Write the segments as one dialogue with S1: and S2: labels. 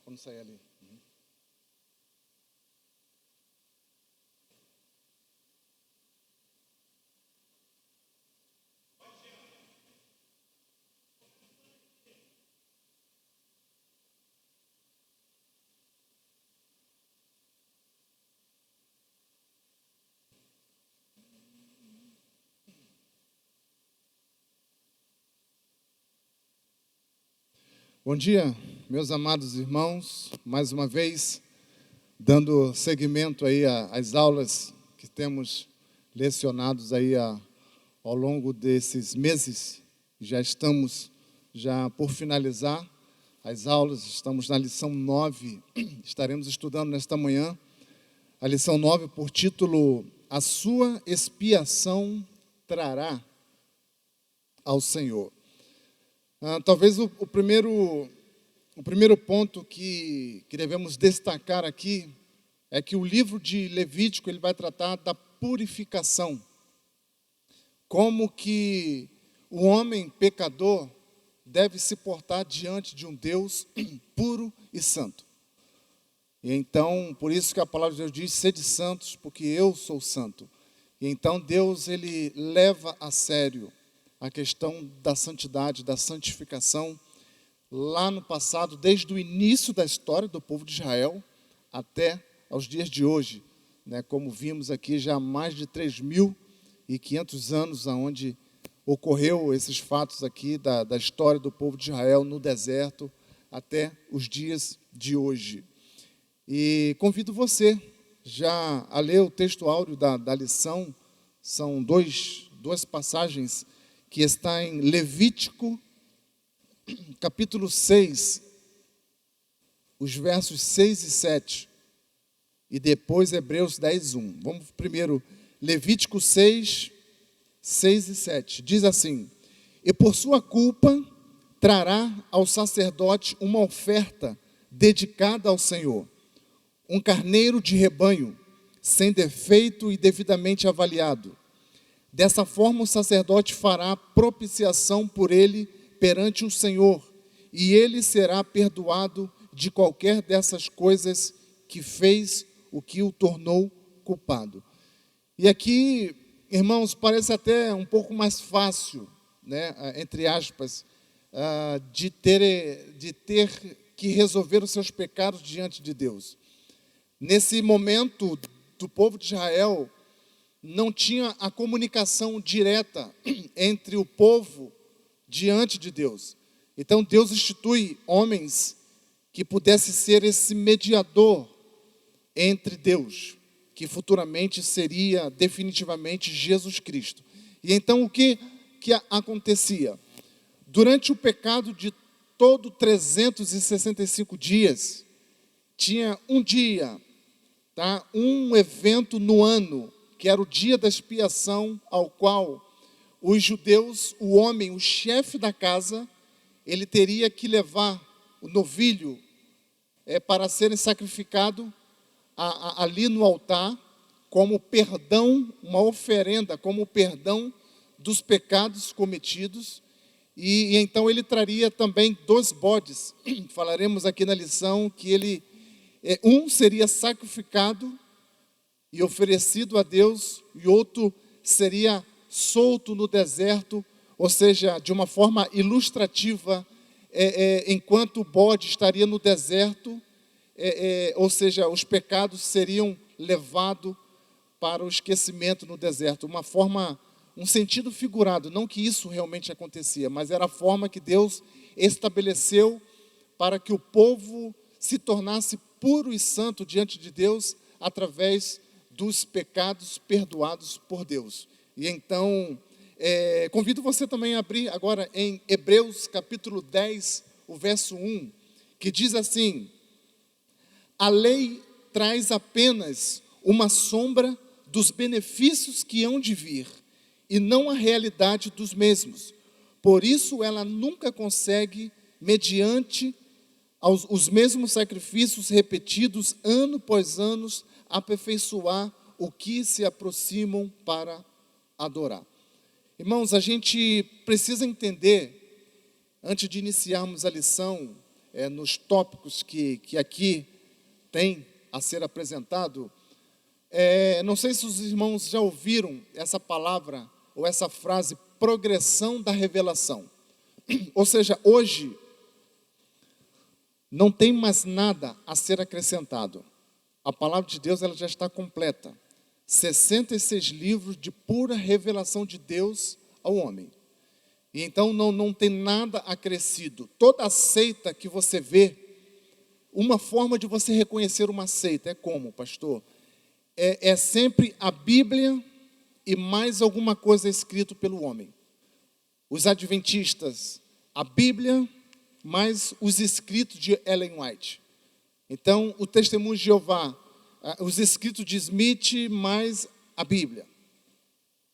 S1: para não sair ali. Bom dia, meus amados irmãos, mais uma vez, dando seguimento aí às aulas que temos lecionados aí ao longo desses meses. Já estamos por finalizar as aulas, estamos na lição 9, estaremos estudando nesta manhã a lição 9 por título A Sua Expiação Trará ao Senhor. Talvez o primeiro ponto que devemos destacar aqui é que o livro de Levítico ele vai tratar da purificação. Como que o homem pecador deve se portar diante de um Deus puro e santo. E então, por isso que a palavra de Deus diz, sede santos, porque eu sou santo. E então Deus ele leva a sério a questão da santidade, da santificação, lá no passado, desde o início da história do povo de Israel, até aos dias de hoje, né, como vimos aqui, já há mais de 3.500 anos, onde ocorreu esses fatos aqui da história do povo de Israel no deserto, até os dias de hoje. E convido você já a ler o texto áureo da lição, são duas passagens, que está em Levítico, capítulo 6, os versos 6 e 7, e depois Hebreus 10, 1. Vamos primeiro, Levítico 6, 6 e 7. Diz assim: E por sua culpa trará ao sacerdote uma oferta dedicada ao Senhor, um carneiro de rebanho, sem defeito e devidamente avaliado. Dessa forma o sacerdote fará propiciação por ele perante o Senhor, e ele será perdoado de qualquer dessas coisas que fez, o que o tornou culpado. E aqui, irmãos, parece até um pouco mais fácil, né, entre aspas, de ter que resolver os seus pecados diante de Deus. Nesse momento do povo de Israel, não tinha a comunicação direta entre o povo diante de Deus. Então Deus institui homens que pudesse ser esse mediador entre Deus, que futuramente seria definitivamente Jesus Cristo. E então o que acontecia? Durante o pecado de todo 365 dias, tinha um dia, um evento no ano, que era o dia da expiação, ao qual os judeus, o homem, o chefe da casa, ele teria que levar o novilho para serem sacrificado ali no altar, como perdão, uma oferenda, como perdão dos pecados cometidos. E então ele traria também 2 bodes. Falaremos aqui na lição que um seria sacrificado e oferecido a Deus, e outro seria solto no deserto, ou seja, de uma forma ilustrativa, enquanto o bode estaria no deserto, ou seja, os pecados seriam levados para o esquecimento no deserto, um sentido figurado, não que isso realmente acontecia, mas era a forma que Deus estabeleceu para que o povo se tornasse puro e santo diante de Deus, através dos pecados perdoados por Deus. E então, convido você também a abrir agora em Hebreus capítulo 10, o verso 1, que diz assim: a lei traz apenas uma sombra dos benefícios que hão de vir, e não a realidade dos mesmos. Por isso ela nunca consegue, mediante os mesmos sacrifícios repetidos ano após ano, aperfeiçoar o que se aproximam para adorar. Irmãos, a gente precisa entender, antes de iniciarmos a lição, nos tópicos que aqui tem a ser apresentado, não sei se os irmãos já ouviram essa palavra ou essa frase, progressão da revelação. Ou seja, hoje não tem mais nada a ser acrescentado. A palavra de Deus ela já está completa. 66 livros de pura revelação de Deus ao homem. E então não tem nada acrescido. Toda seita que você vê, uma forma de você reconhecer uma seita é como, pastor? É sempre a Bíblia e mais alguma coisa escrito pelo homem. Os adventistas, a Bíblia mais os escritos de Ellen White. Então, o testemunho de Jeová, os escritos de Smith mais a Bíblia.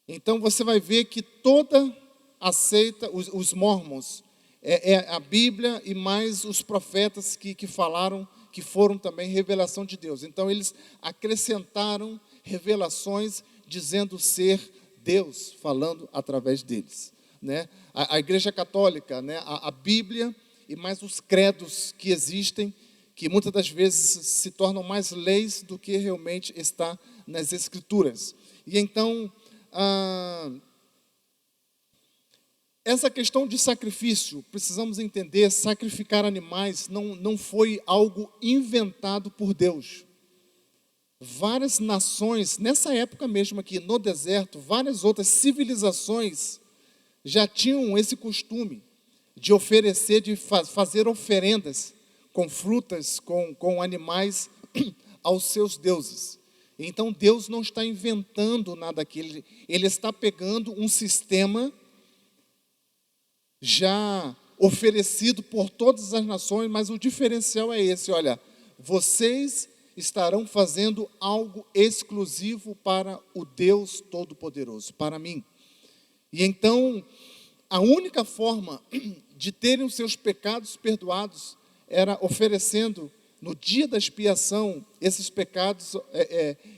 S1: Então, você vai ver que toda a seita, os mormons, é a Bíblia e mais os profetas que falaram, que foram também revelação de Deus. Então, eles acrescentaram revelações dizendo ser Deus falando através deles. Né? A Igreja Católica, né? A Bíblia e mais os credos que existem, que muitas das vezes se tornam mais leis do que realmente está nas Escrituras. E então, essa questão de sacrifício, precisamos entender, sacrificar animais não foi algo inventado por Deus. Várias nações, nessa época mesmo aqui no deserto, várias outras civilizações já tinham esse costume de oferecer, de fazer oferendas com frutas, com animais aos seus deuses. Então Deus não está inventando nada aqui, Ele está pegando um sistema já oferecido por todas as nações, mas o diferencial é esse, olha, vocês estarão fazendo algo exclusivo para o Deus Todo-Poderoso, para mim. E então, a única forma de terem os seus pecados perdoados era oferecendo, no dia da expiação, esses pecados,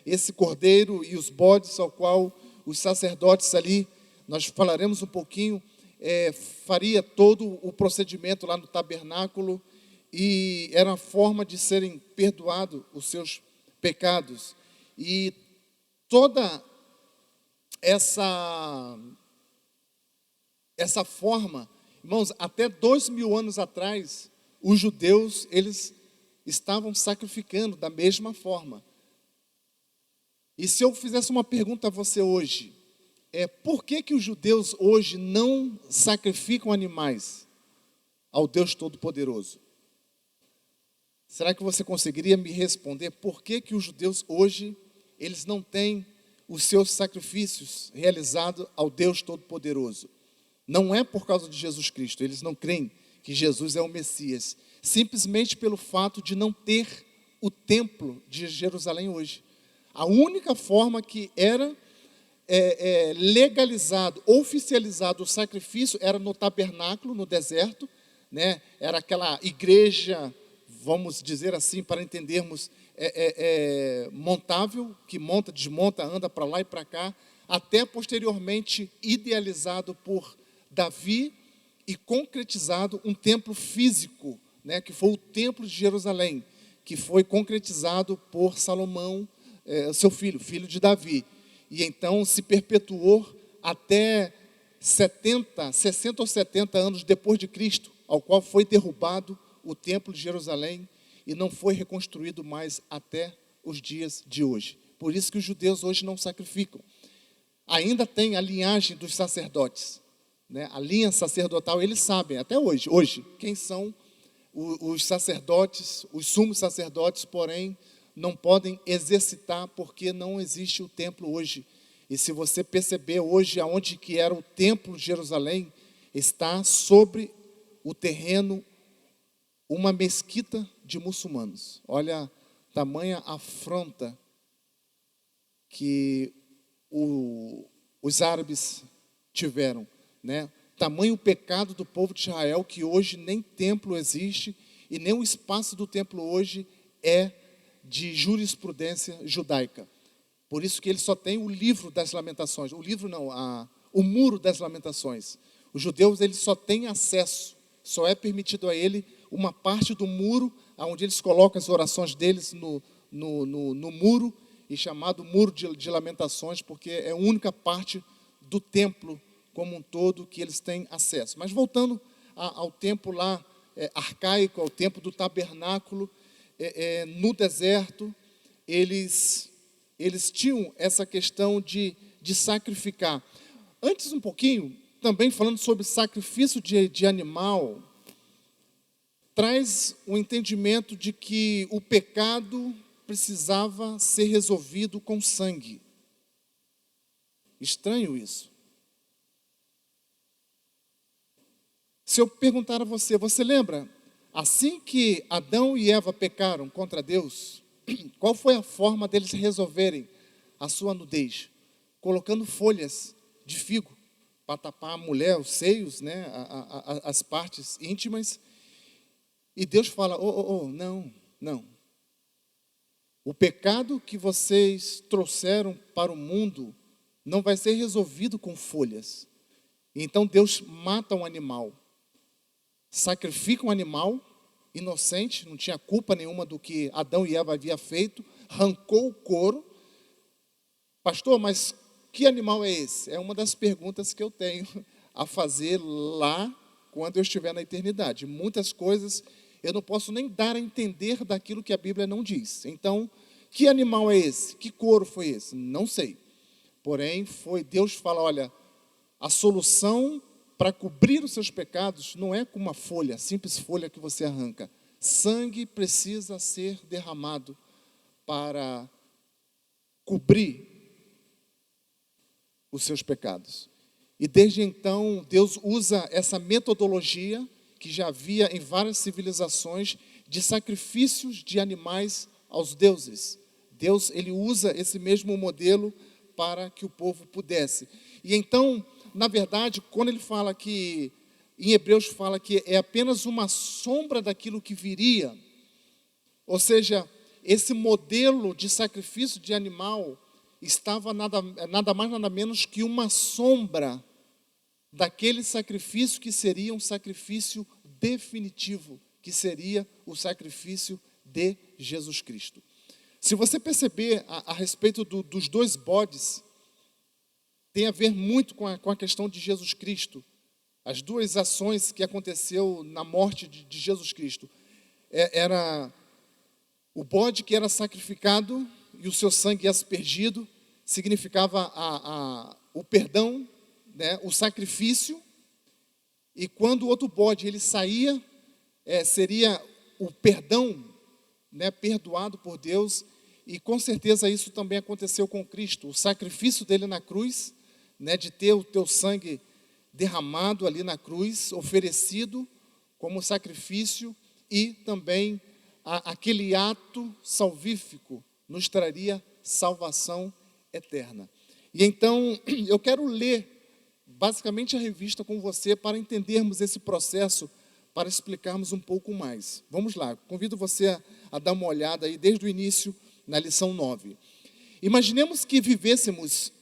S1: esse cordeiro e os bodes, ao qual os sacerdotes ali, nós falaremos um pouquinho, faria todo o procedimento lá no tabernáculo, e era uma forma de serem perdoados os seus pecados. E toda essa forma, irmãos, até 2000 anos atrás, os judeus, eles estavam sacrificando da mesma forma. E se eu fizesse uma pergunta a você hoje, por que os judeus hoje não sacrificam animais ao Deus Todo-Poderoso? Será que você conseguiria me responder por que os judeus hoje, eles não têm os seus sacrifícios realizados ao Deus Todo-Poderoso? Não é por causa de Jesus Cristo, eles não creem que Jesus é o Messias, simplesmente pelo fato de não ter o templo de Jerusalém hoje. A única forma que era legalizado, oficializado o sacrifício era no tabernáculo, no deserto, né? Era aquela igreja, vamos dizer assim, para entendermos, montável, que monta, desmonta, anda para lá e para cá, até posteriormente idealizado por Davi e concretizado um templo físico, né, que foi o templo de Jerusalém, que foi concretizado por Salomão, seu filho de Davi. E então se perpetuou até 60 ou 70 anos depois de Cristo, ao qual foi derrubado o templo de Jerusalém e não foi reconstruído mais até os dias de hoje. Por isso que os judeus hoje não sacrificam. Ainda tem a linhagem dos sacerdotes, né? A linha sacerdotal, eles sabem, até hoje, quem são os sacerdotes, os sumos sacerdotes, porém, não podem exercitar porque não existe o templo hoje. E se você perceber hoje, aonde que era o templo de Jerusalém, está sobre o terreno uma mesquita de muçulmanos. Olha a tamanha afronta que os árabes tiveram, né? Tamanho pecado do povo de Israel, que hoje nem templo existe e nem o espaço do templo hoje é de jurisprudência judaica. Por isso que ele só tem o livro das lamentações, o muro das lamentações. Os judeus, eles só têm acesso, só é permitido a ele uma parte do muro, onde eles colocam as orações deles no muro, e chamado Muro de Lamentações, porque é a única parte do templo como um todo que eles têm acesso. Mas voltando ao tempo lá arcaico, ao tempo do tabernáculo, no deserto, eles tinham essa questão de sacrificar. Antes um pouquinho, também falando sobre sacrifício de animal, traz o entendimento de que o pecado precisava ser resolvido com sangue. Estranho isso. Se eu perguntar a você, você lembra? Assim que Adão e Eva pecaram contra Deus, qual foi a forma deles resolverem a sua nudez? Colocando folhas de figo para tapar a mulher, os seios, né, as partes íntimas. E Deus fala, não. O pecado que vocês trouxeram para o mundo não vai ser resolvido com folhas. Então Deus mata um animal, sacrifica um animal inocente, não tinha culpa nenhuma do que Adão e Eva haviam feito, arrancou o couro. Pastor, mas que animal é esse? É uma das perguntas que eu tenho a fazer lá quando eu estiver na eternidade. Muitas coisas eu não posso nem dar a entender daquilo que a Bíblia não diz. Então, que animal é esse? Que couro foi esse? Não sei. Porém, Deus fala, olha, a solução para cobrir os seus pecados não é com uma folha, simples folha que você arranca. Sangue precisa ser derramado para cobrir os seus pecados. E desde então, Deus usa essa metodologia que já havia em várias civilizações de sacrifícios de animais aos deuses. Deus, ele usa esse mesmo modelo para que o povo pudesse. E então, na verdade, quando ele fala que, em Hebreus fala que é apenas uma sombra daquilo que viria, ou seja, esse modelo de sacrifício de animal estava nada mais, nada menos que uma sombra daquele sacrifício que seria um sacrifício definitivo, que seria o sacrifício de Jesus Cristo. Se você perceber a respeito dos dois bodes, tem a ver muito com a questão de Jesus Cristo. As duas ações que aconteceu na morte de Jesus Cristo. Era o bode que era sacrificado e o seu sangue aspergido, significava o perdão, né, o sacrifício. E quando o outro bode ele saía, seria o perdão, né, perdoado por Deus. E com certeza isso também aconteceu com Cristo. O sacrifício dele na cruz, né, de ter o teu sangue derramado ali na cruz, oferecido como sacrifício, e também aquele ato salvífico nos traria salvação eterna. E então eu quero ler basicamente a revista com você para entendermos esse processo, para explicarmos um pouco mais. Vamos lá, convido você a dar uma olhada aí desde o início na lição 9. Imaginemos que vivêssemos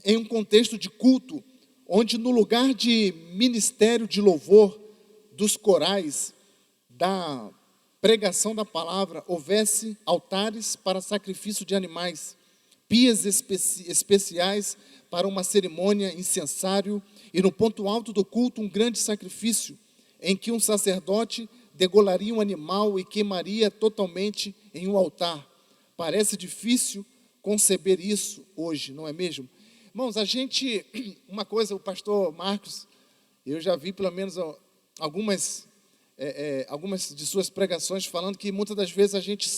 S1: em um contexto de culto, onde no lugar de ministério de louvor, dos corais, da pregação da palavra, houvesse altares para sacrifício de animais, pias especiais para uma cerimônia, incensário, e no ponto alto do culto um grande sacrifício, em que um sacerdote degolaria um animal e queimaria totalmente em um altar. Parece difícil conceber isso hoje, não é mesmo? Irmãos, uma coisa, o pastor Marcos, eu já vi pelo menos algumas de suas pregações falando que muitas das vezes a gente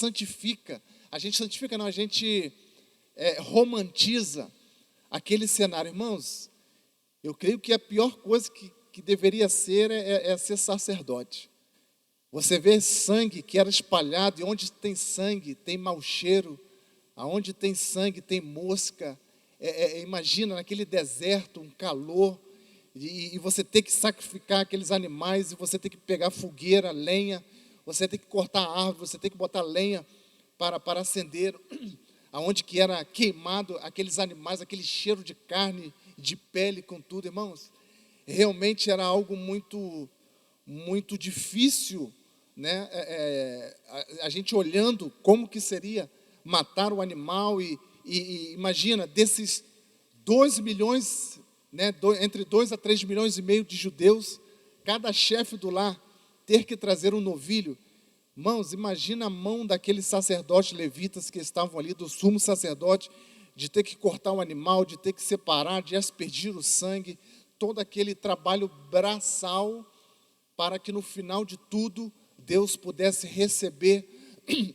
S1: romantiza aquele cenário. Irmãos, eu creio que a pior coisa que deveria ser é ser sacerdote. Você vê sangue que era espalhado, e onde tem sangue tem mau cheiro, aonde tem sangue tem mosca. Imagina naquele deserto, um calor, e você ter que sacrificar aqueles animais, e você ter que pegar fogueira, lenha, você ter que cortar a árvore, você ter que botar lenha para acender, aonde que era queimado aqueles animais, aquele cheiro de carne, de pele com tudo, irmãos. Realmente era algo muito, muito difícil né, a gente olhando como que seria matar o animal e imagina, desses 2 milhões, né, entre 2 a 3 milhões e meio de judeus, cada chefe do lar ter que trazer um novilho. Irmãos, imagina a mão daqueles sacerdotes levitas que estavam ali, do sumo sacerdote, de ter que cortar o animal, de ter que separar, de aspergir o sangue, todo aquele trabalho braçal, para que no final de tudo, Deus pudesse receber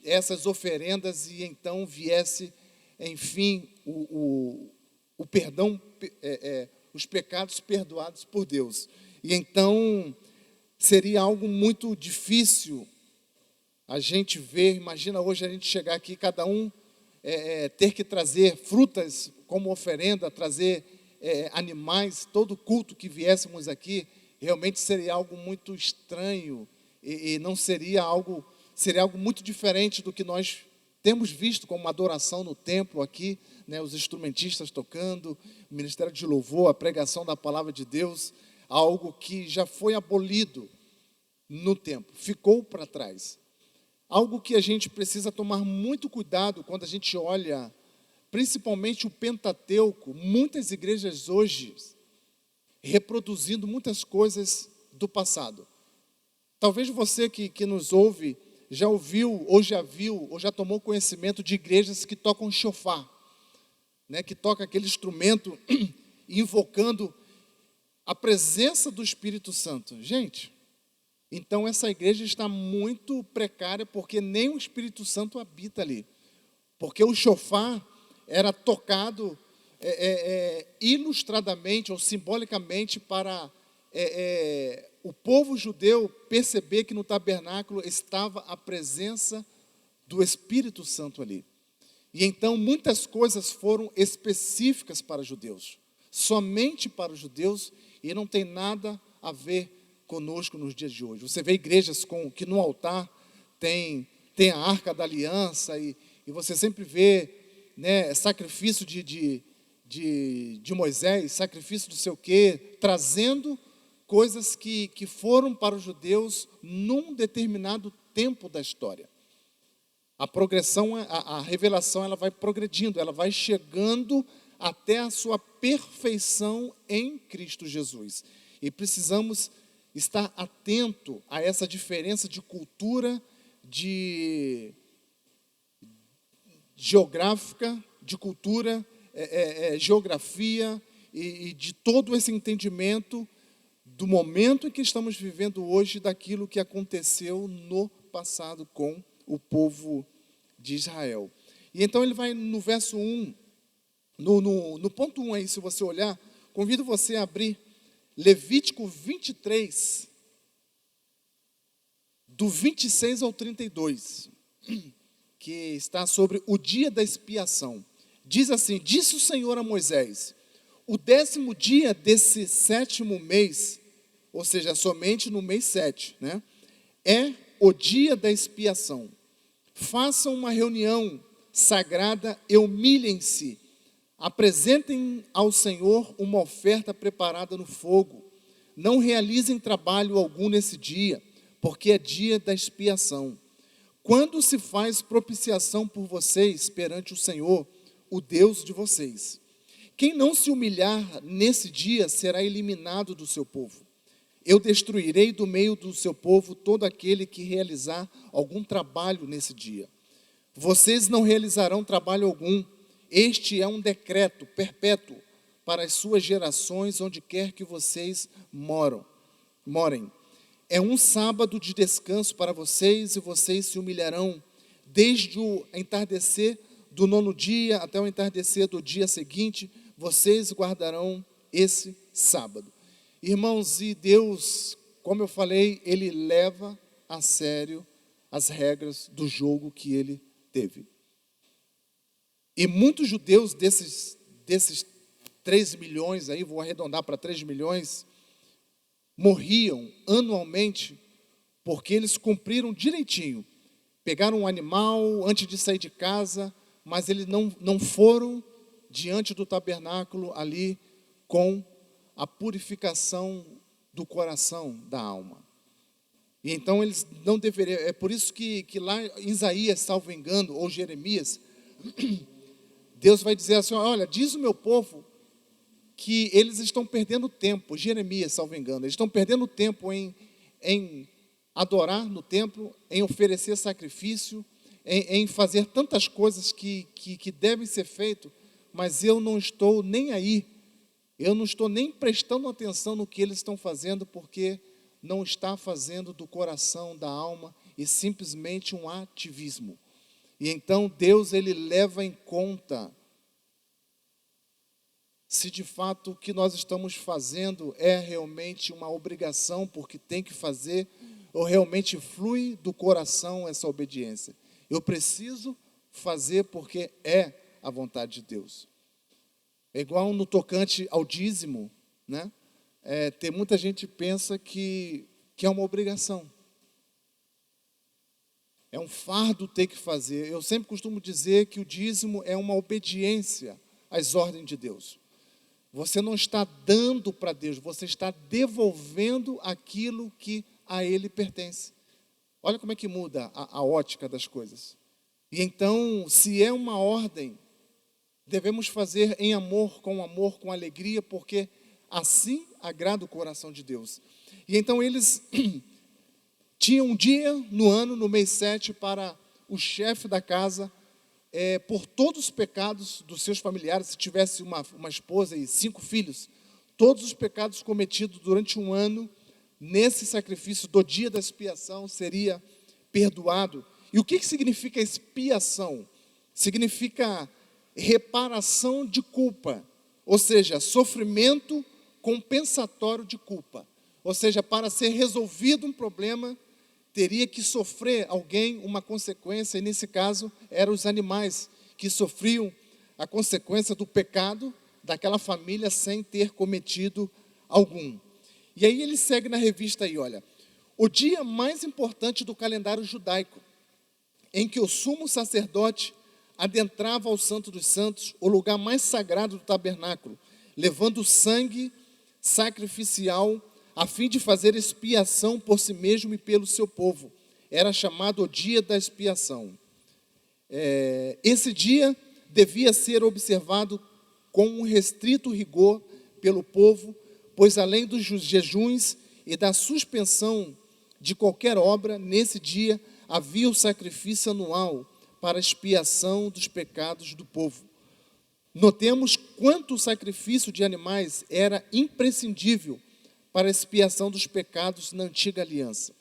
S1: essas oferendas e então viesse, enfim, o perdão, os pecados perdoados por Deus. E então, seria algo muito difícil a gente ver, imagina hoje a gente chegar aqui, cada um ter que trazer frutas como oferenda, trazer animais, todo culto que viéssemos aqui, realmente seria algo muito estranho e não seria algo, seria algo muito diferente do que nós temos visto como adoração no templo aqui, né, os instrumentistas tocando, o ministério de louvor, a pregação da palavra de Deus, algo que já foi abolido no tempo, ficou para trás. Algo que a gente precisa tomar muito cuidado quando a gente olha, principalmente o Pentateuco, muitas igrejas hoje reproduzindo muitas coisas do passado. Talvez você que nos ouve já ouviu, ou já viu, ou já tomou conhecimento de igrejas que tocam chofar, né, que toca aquele instrumento invocando a presença do Espírito Santo. Gente, então essa igreja está muito precária, porque nem o Espírito Santo habita ali. Porque o chofar era tocado ilustradamente ou simbolicamente para o povo judeu perceber que no tabernáculo estava a presença do Espírito Santo ali. E então muitas coisas foram específicas para os judeus, somente para os judeus, e não tem nada a ver conosco nos dias de hoje. Você vê igrejas que no altar tem a Arca da Aliança, e você sempre vê, né, sacrifício de Moisés, sacrifício do sei o quê, trazendo coisas que foram para os judeus num determinado tempo da história. A progressão, a revelação, ela vai progredindo, ela vai chegando até a sua perfeição em Cristo Jesus. E precisamos estar atento a essa diferença de cultura, de geográfica, de cultura, geografia e de todo esse entendimento do momento em que estamos vivendo hoje, daquilo que aconteceu no passado com o povo de Israel. E então ele vai no verso 1, no ponto 1 aí, se você olhar, convido você a abrir Levítico 23, do 26 ao 32, que está sobre o dia da expiação. Diz assim: disse o Senhor a Moisés: o 10º dia desse 7º mês, ou seja, somente no mês 7, né, é o dia da expiação. Façam uma reunião sagrada e humilhem-se. Apresentem ao Senhor uma oferta preparada no fogo. Não realizem trabalho algum nesse dia, porque é dia da expiação. Quando se faz propiciação por vocês perante o Senhor, o Deus de vocês. Quem não se humilhar nesse dia será eliminado do seu povo. Eu destruirei do meio do seu povo todo aquele que realizar algum trabalho nesse dia. Vocês não realizarão trabalho algum. Este é um decreto perpétuo para as suas gerações, onde quer que vocês morem. É um sábado de descanso para vocês, e vocês se humilharão desde o entardecer do 9º dia até o entardecer do dia seguinte. Vocês guardarão esse sábado. Irmãos, e Deus, como eu falei, Ele leva a sério as regras do jogo que Ele teve. E muitos judeus desses 3 milhões, aí vou arredondar para 3 milhões, morriam anualmente porque eles cumpriram direitinho. Pegaram um animal antes de sair de casa, mas eles não foram diante do tabernáculo ali com a purificação do coração, da alma. E então eles não deveriam. É por isso que lá em Isaías, salvo engano, ou Jeremias, Deus vai dizer assim: olha, diz o meu povo que eles estão perdendo tempo. Jeremias, salvo engano, eles estão perdendo tempo em adorar no templo, em oferecer sacrifício, em fazer tantas coisas que devem ser feitas, mas eu não estou nem aí, eu não estou nem prestando atenção no que eles estão fazendo, porque não está fazendo do coração, da alma, e simplesmente um ativismo. E então Deus, ele leva em conta se de fato o que nós estamos fazendo é realmente uma obrigação, porque tem que fazer, ou realmente flui do coração essa obediência. Eu preciso fazer porque é a vontade de Deus. É igual no tocante ao dízimo, né? Tem muita gente que pensa que é uma obrigação. É um fardo ter que fazer. Eu sempre costumo dizer que o dízimo é uma obediência às ordens de Deus. Você não está dando para Deus, você está devolvendo aquilo que a Ele pertence. Olha como é que muda a ótica das coisas. E então, se é uma ordem, devemos fazer em amor, com alegria, porque assim agrada o coração de Deus. E então eles tinham um dia no ano, no mês 7, para o chefe da casa, por todos os pecados dos seus familiares, se tivesse uma esposa e 5 filhos, todos os pecados cometidos durante um ano, nesse sacrifício do dia da expiação, seria perdoado. E o que significa expiação? Significa reparação de culpa, ou seja, sofrimento compensatório de culpa. Ou seja, para ser resolvido um problema, teria que sofrer alguém uma consequência, e nesse caso, eram os animais que sofriam a consequência do pecado daquela família sem ter cometido algum. E aí ele segue na revista aí, olha, o dia mais importante do calendário judaico, em que o sumo sacerdote adentrava ao Santo dos Santos, o lugar mais sagrado do tabernáculo, levando sangue sacrificial a fim de fazer expiação por si mesmo e pelo seu povo. Era chamado o dia da expiação. Esse dia devia ser observado com um restrito rigor pelo povo, pois além dos jejuns e da suspensão de qualquer obra, nesse dia havia o sacrifício anual para a expiação dos pecados do povo. Notemos quanto o sacrifício de animais era imprescindível para a expiação dos pecados na antiga aliança.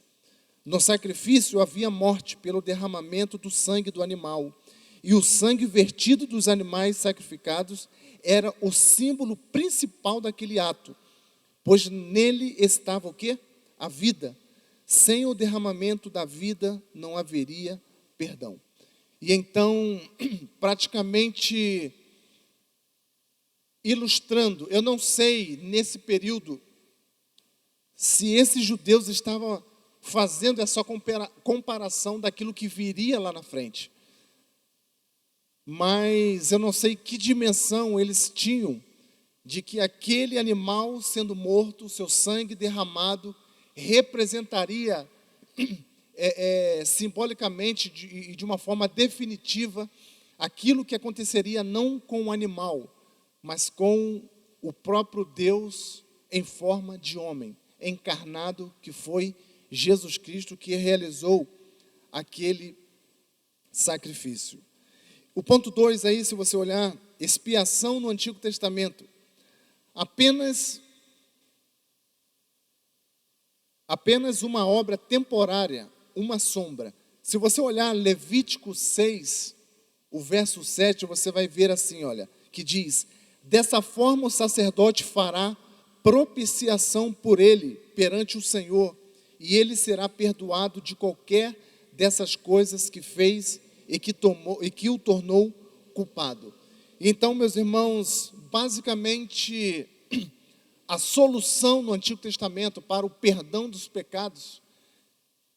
S1: No sacrifício havia morte pelo derramamento do sangue do animal, e o sangue vertido dos animais sacrificados era o símbolo principal daquele ato, pois nele estava o quê? A vida. Sem o derramamento da vida não haveria perdão. E então, praticamente ilustrando, eu não sei nesse período se esses judeus estavam fazendo essa comparação daquilo que viria lá na frente. Mas eu não sei que dimensão eles tinham de que aquele animal sendo morto, seu sangue derramado, representaria simbolicamente e de uma forma definitiva aquilo que aconteceria não com o animal, mas com o próprio Deus em forma de homem, encarnado, que foi Jesus Cristo, que realizou aquele sacrifício. O ponto 2 aí, se você olhar, expiação no Antigo Testamento, apenas uma obra temporária, uma sombra. Se você olhar Levítico 6, o verso 7, você vai ver assim, olha, que diz: dessa forma o sacerdote fará propiciação por ele perante o Senhor, e ele será perdoado de qualquer dessas coisas que fez e que o tornou culpado. Então, meus irmãos, basicamente a solução no Antigo Testamento para o perdão dos pecados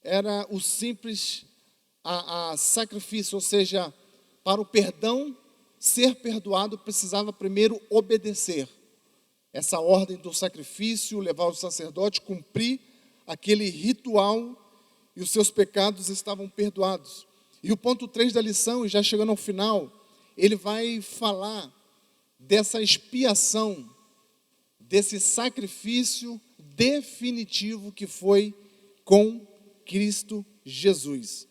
S1: era o simples sacrifício, ou seja, para o perdão ser perdoado, precisava primeiro obedecer essa ordem do sacrifício, levar o sacerdote, cumprir aquele ritual e os seus pecados estavam perdoados. E o ponto 3 da lição, e já chegando ao final, ele vai falar dessa expiação, desse sacrifício definitivo que foi com Cristo Jesus.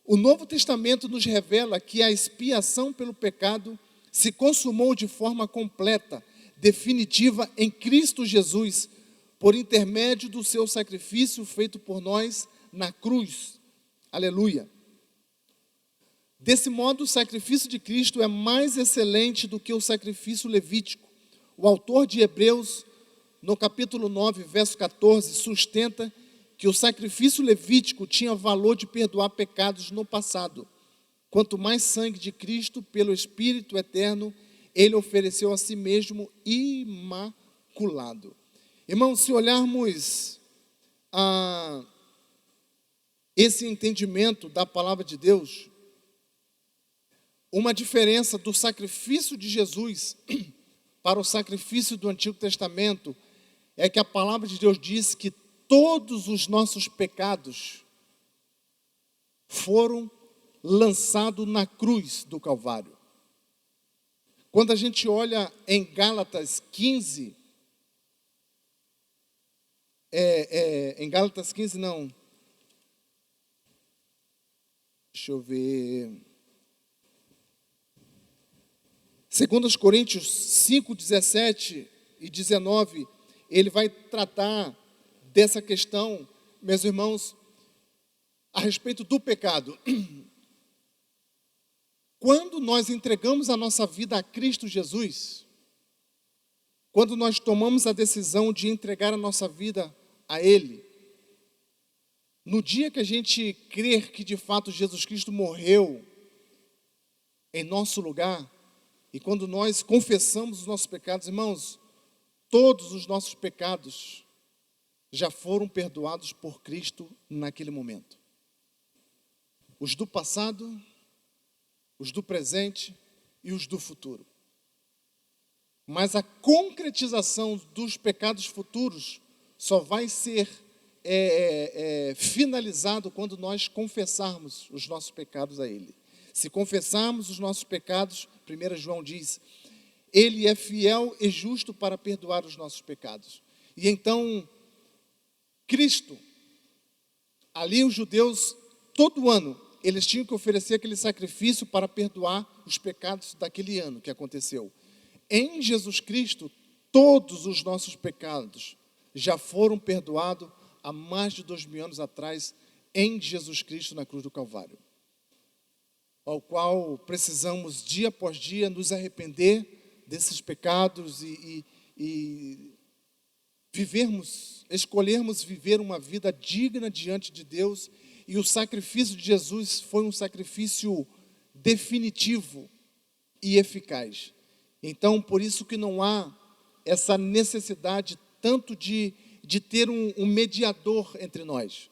S1: O Novo Testamento nos revela que a expiação pelo pecado se consumou de forma completa, definitiva em Cristo Jesus, por intermédio do seu sacrifício feito por nós na cruz. Aleluia. Desse modo, o sacrifício de Cristo é mais excelente do que o sacrifício levítico. O autor de Hebreus, no capítulo 9, verso 14, sustenta que o sacrifício levítico tinha valor de perdoar pecados no passado. Quanto mais sangue de Cristo, pelo Espírito eterno, ele ofereceu a si mesmo imaculado. Irmãos, se olharmos esse entendimento da palavra de Deus, uma diferença do sacrifício de Jesus para o sacrifício do Antigo Testamento é que a palavra de Deus diz que todos os nossos pecados foram lançados na cruz do Calvário. Quando a gente olha em Gálatas 15, em Gálatas 15 não, deixa eu ver, 2 Coríntios 5, 17 e 19, ele vai tratar dessa questão, meus irmãos, a respeito do pecado. Quando nós entregamos a nossa vida a Cristo Jesus, quando nós tomamos a decisão de entregar a nossa vida a Ele, no dia que a gente crer que de fato Jesus Cristo morreu em nosso lugar, e quando nós confessamos os nossos pecados, irmãos, todos os nossos pecados já foram perdoados por Cristo naquele momento. Os do passado, os do presente e os do futuro. Mas a concretização dos pecados futuros só vai ser finalizado quando nós confessarmos os nossos pecados a Ele. Se confessarmos os nossos pecados, 1 João diz, Ele é fiel e justo para perdoar os nossos pecados. E então, Cristo, ali os judeus, todo ano, eles tinham que oferecer aquele sacrifício para perdoar os pecados daquele ano que aconteceu. Em Jesus Cristo, todos os nossos pecados já foram perdoados há mais de 2000 anos atrás, em Jesus Cristo na cruz do Calvário, ao qual precisamos dia após dia nos arrepender desses pecados e escolhermos viver uma vida digna diante de Deus. E o sacrifício de Jesus foi um sacrifício definitivo e eficaz. Então, por isso que não há essa necessidade tanto de ter um mediador entre nós.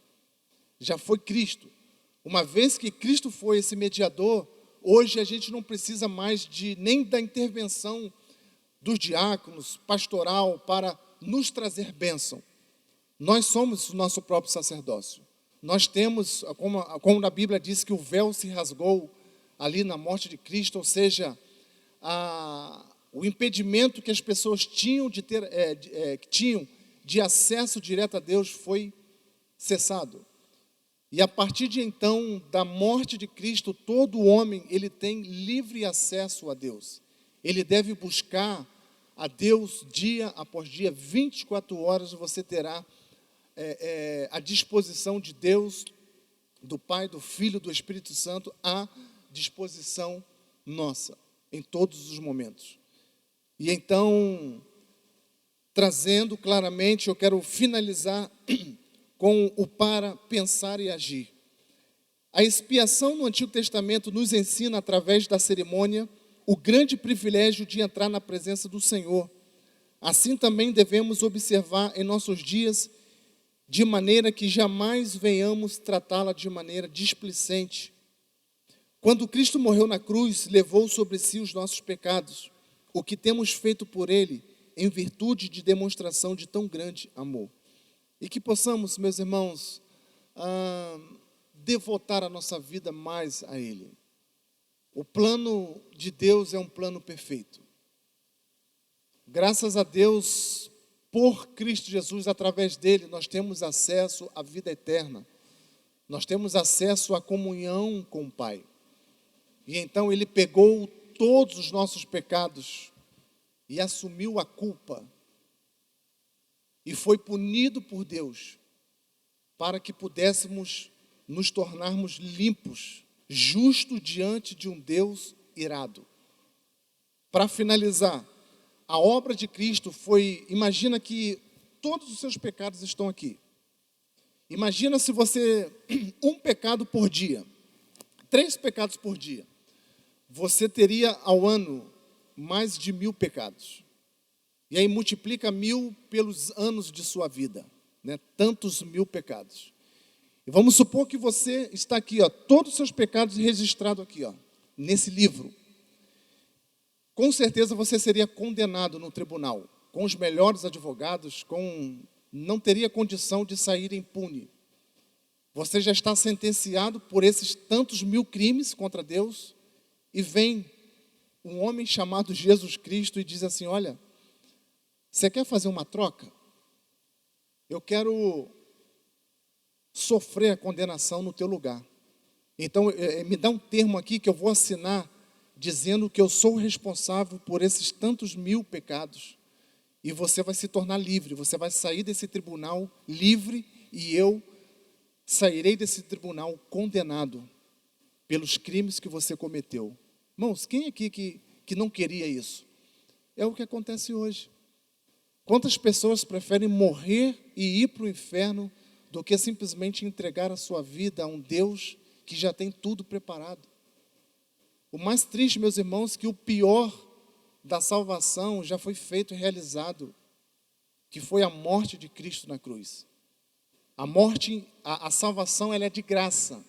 S1: Já foi Cristo. Uma vez que Cristo foi esse mediador, hoje a gente não precisa mais nem da intervenção dos diáconos, pastoral, para nos trazer bênção. Nós somos o nosso próprio sacerdócio. Nós temos, como na Bíblia diz, que o véu se rasgou ali na morte de Cristo, ou seja, o impedimento que as pessoas tinham de acesso direto a Deus foi cessado. E a partir de então, da morte de Cristo, todo homem ele tem livre acesso a Deus. Ele deve buscar a Deus dia após dia, 24 horas você terá à disposição de Deus, do Pai, do Filho, do Espírito Santo, à disposição nossa, em todos os momentos. E então, trazendo claramente, eu quero finalizar com o para pensar e agir. A expiação no Antigo Testamento nos ensina, através da cerimônia, o grande privilégio de entrar na presença do Senhor. Assim também devemos observar em nossos dias, de maneira que jamais venhamos tratá-la de maneira displicente. Quando Cristo morreu na cruz, levou sobre si os nossos pecados, o que temos feito por Ele, em virtude de demonstração de tão grande amor. E que possamos, meus irmãos, devotar a nossa vida mais a Ele. O plano de Deus é um plano perfeito. Graças a Deus, por Cristo Jesus, através dele, nós temos acesso à vida eterna. Nós temos acesso à comunhão com o Pai. E então ele pegou todos os nossos pecados e assumiu a culpa. E foi punido por Deus para que pudéssemos nos tornarmos limpos, justos diante de um Deus irado. Para finalizar, a obra de Cristo foi, imagina que todos os seus pecados estão aqui. Imagina se você, um pecado por dia, 3 pecados por dia, você teria ao ano mais de 1000 pecados. E aí multiplica 1000 pelos anos de sua vida, né? Tantos 1000 pecados. E vamos supor que você está aqui, ó, todos os seus pecados registrados aqui, ó, nesse livro. Com certeza você seria condenado no tribunal, com os melhores advogados, não teria condição de sair impune. Você já está sentenciado por esses tantos 1000 crimes contra Deus, e vem um homem chamado Jesus Cristo e diz assim: olha, você quer fazer uma troca? Eu quero sofrer a condenação no teu lugar. Então, me dá um termo aqui que eu vou assinar, dizendo que eu sou responsável por esses tantos 1000 pecados. E você vai se tornar livre, você vai sair desse tribunal livre e eu sairei desse tribunal condenado pelos crimes que você cometeu. Irmãos, quem aqui que não queria isso? É o que acontece hoje. Quantas pessoas preferem morrer e ir para o inferno do que simplesmente entregar a sua vida a um Deus que já tem tudo preparado? O mais triste, meus irmãos, que o pior da salvação já foi feito e realizado, que foi a morte de Cristo na cruz. A salvação, ela é de graça,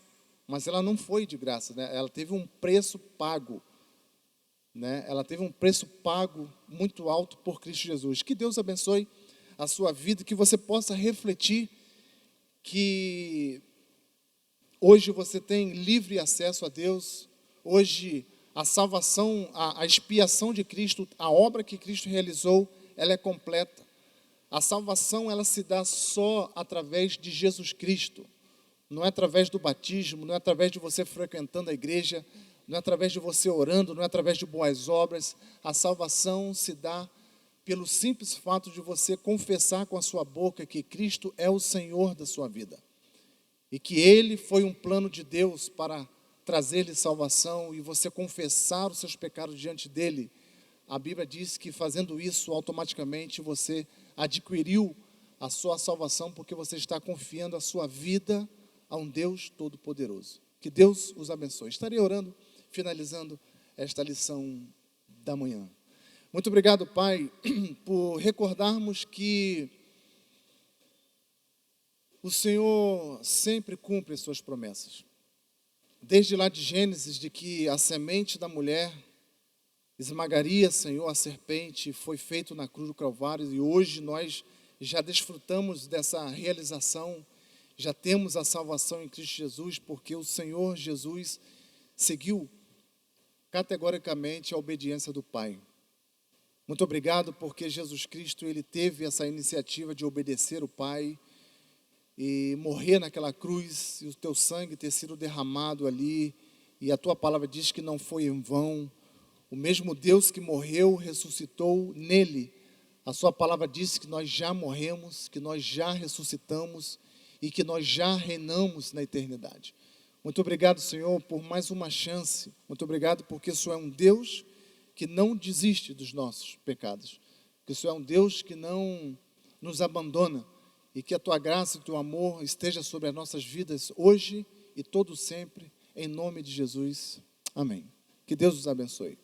S1: mas ela não foi de graça, né? Ela teve um preço pago, né? Ela teve um preço pago muito alto por Cristo Jesus. Que Deus abençoe a sua vida, que você possa refletir que hoje você tem livre acesso a Deus. Hoje a salvação, a expiação de Cristo, a obra que Cristo realizou, ela é completa. A salvação, ela se dá só através de Jesus Cristo. Não é através do batismo, não é através de você frequentando a igreja, não é através de você orando, não é através de boas obras. A salvação se dá pelo simples fato de você confessar com a sua boca que Cristo é o Senhor da sua vida. E que Ele foi um plano de Deus para trazer-lhe salvação, e você confessar os seus pecados diante dEle. A Bíblia diz que fazendo isso, automaticamente você adquiriu a sua salvação, porque você está confiando a sua vida a um Deus Todo-Poderoso. Que Deus os abençoe. Estarei orando, finalizando esta lição da manhã. Muito obrigado, Pai, por recordarmos que o Senhor sempre cumpre as suas promessas. Desde lá de Gênesis, de que a semente da mulher esmagaria, Senhor, a serpente, foi feito na cruz do Calvário, e hoje nós já desfrutamos dessa realização, já temos a salvação em Cristo Jesus, porque o Senhor Jesus seguiu categoricamente a obediência do Pai. Muito obrigado, porque Jesus Cristo, Ele teve essa iniciativa de obedecer o Pai e morrer naquela cruz, e o teu sangue ter sido derramado ali, e a tua palavra diz que não foi em vão. O mesmo Deus que morreu, ressuscitou nele. A sua palavra diz que nós já morremos, que nós já ressuscitamos e que nós já reinamos na eternidade. Muito obrigado, Senhor, por mais uma chance. Muito obrigado porque o Senhor é um Deus que não desiste dos nossos pecados. Que o Senhor é um Deus que não nos abandona. E que a tua graça e o teu amor esteja sobre as nossas vidas hoje e todo sempre, em nome de Jesus. Amém. Que Deus os abençoe.